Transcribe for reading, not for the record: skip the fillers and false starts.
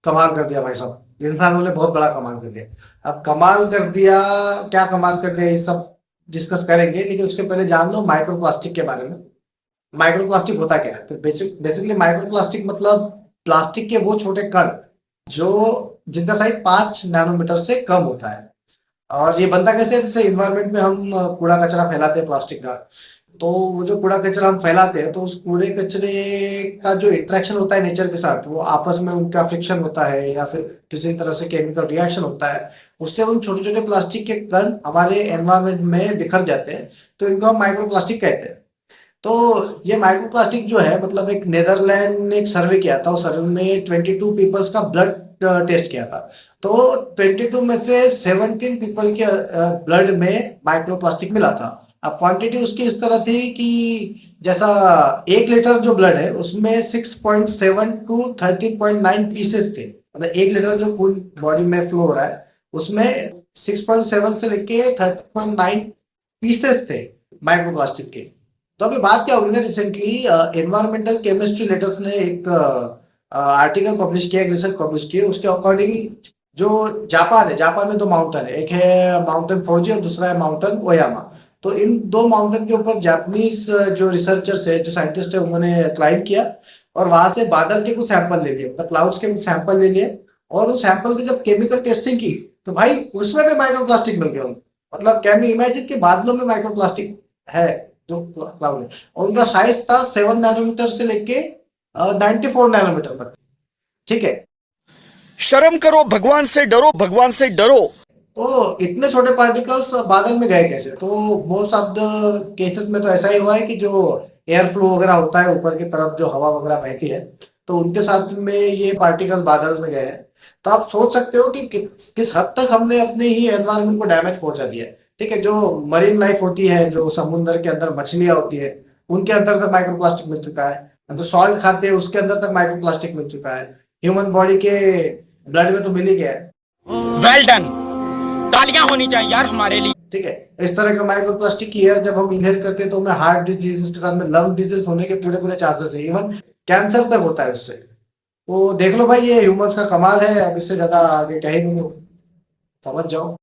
कमाल कर दिया भाई साहब, इंसानों ने बहुत बड़ा कमाल कर दिया। अब कमाल कर दिया, क्या कमाल कर दिया, ये सब डिस्कस करेंगे, लेकिन उसके पहले जान लो माइक्रो प्लास्टिक के बारे में। माइक्रो प्लास्टिक होता क्या है? तो बेसिकली माइक्रो प्लास्टिक मतलब प्लास्टिक के वो छोटे कण जो जिनका साइज 5 नैनोमीटर से कम होता है। और ये बनता कैसे है? जैसे इन्वायरमेंट में हम कूड़ा कचरा फैलाते हैं प्लास्टिक का, तो वो जो कूड़ा कचरा हम फैलाते हैं, तो उस कूड़े कचरे का जो इंटरेक्शन होता है नेचर के साथ, वो आपस में उनका फ्रिक्शन होता है या फिर किसी तरह से केमिकल रिएक्शन होता है, उससे उन छोटे छोटे प्लास्टिक के कण हमारे एनवायरमेंट में बिखर जाते हैं। तो इनको हम माइक्रो प्लास्टिक कहते हैं। तो ये माइक्रो प्लास्टिक जो है, मतलब एक नेदरलैंड ने एक सर्वे किया था, उस सर्वे में 22 पीपल्स का ब्लड टेस्ट किया था। तो 22 में से 17 पीपल के ब्लड में माइक्रो प्लास्टिक मिला था। अब क्वांटिटी उसकी इस तरह थी कि जैसा 1 लीटर जो ब्लड है उसमें 6.7 टू 13.9 पीसेस थे। मतलब 1 लीटर जो खून बॉडी में फ्लो हो रहा है उसमें 6.7 से लेके 13.9 पीसेस थे माइक्रो प्लास्टिक के। तो अभी बात क्या होगी ना, रिसेंटली एनवायरमेंटल केमिस्ट्री लेटर्स ने एक आर्टिकल पब्लिश किया, एक रिसर्च पब्लिश की, उसके अकॉर्डिंग जो जापान है, जापान में 2 माउंटेन है, एक है माउंटेन फौजी और दूसरा है माउंटेन ओयामा। तो इन 2 माउंटेन के ऊपर जापानीज जो रिसर्चर्स है, जो साइंटिस्ट है, उन्होंने क्लाइंब किया और वहां से बादल के कुछ सैंपल ले लिए, मतलब क्लाउड्स के कुछ सैंपल ले लिए। और उस सैंपल की जब केमिकल टेस्टिंग की तो भाई उसमें भी माइक्रो प्लास्टिक मिल गया उनको। मतलब कैन यू इमेजिन कि बादलों में माइक्रो प्लास्टिक है, जो क्लाउड है। और उनका साइज था 7 नैनोमीटर से लेके 94 नैनोमीटर तक। ठीक है। शर्म करो, भगवान से डरो, भगवान से डरो। तो इतने छोटे पार्टिकल्स बादल में गए कैसे? तो मोस्ट ऑफ द केसेस में तो ऐसा ही हुआ है कि जो एयर फ्लो वगैरह होता है ऊपर की तरफ, जो हवा वगैरह बहती है, तो उनके साथ में ये पार्टिकल्स बादल में गए हैं। तो आप सोच सकते हो कि किस हद तक हमने अपने ही एनवायरनमेंट को डैमेज पहुंचा दिया है। ठीक है, जो मरीन लाइफ होती है, जो समुद्र के अंदर मछलियां होती है, उनके अंदर तक माइक्रो प्लास्टिक मिल चुका है। जो सॉल्ट खाते हैं उसके अंदर तक माइक्रो प्लास्टिक मिल चुका है। ह्यूमन बॉडी के ब्लड में तो मिल ही गया है। वेल डन, तालियां होनी चाहिए यार हमारे लिए। ठीक है। इस तरह का माइक्रो प्लास्टिक की एयर जब हम इनहेल करते हैं तो हमें हार्ट डिजीज, उसके साथ में लंग डिजीज होने के पूरे पूरे चांसेस है, इवन कैंसर तक होता है उससे। तो देख लो भाई, ये ह्यूमंस का कमाल है। अब इससे ज्यादा आगे कहेंगे, समझ जाओ।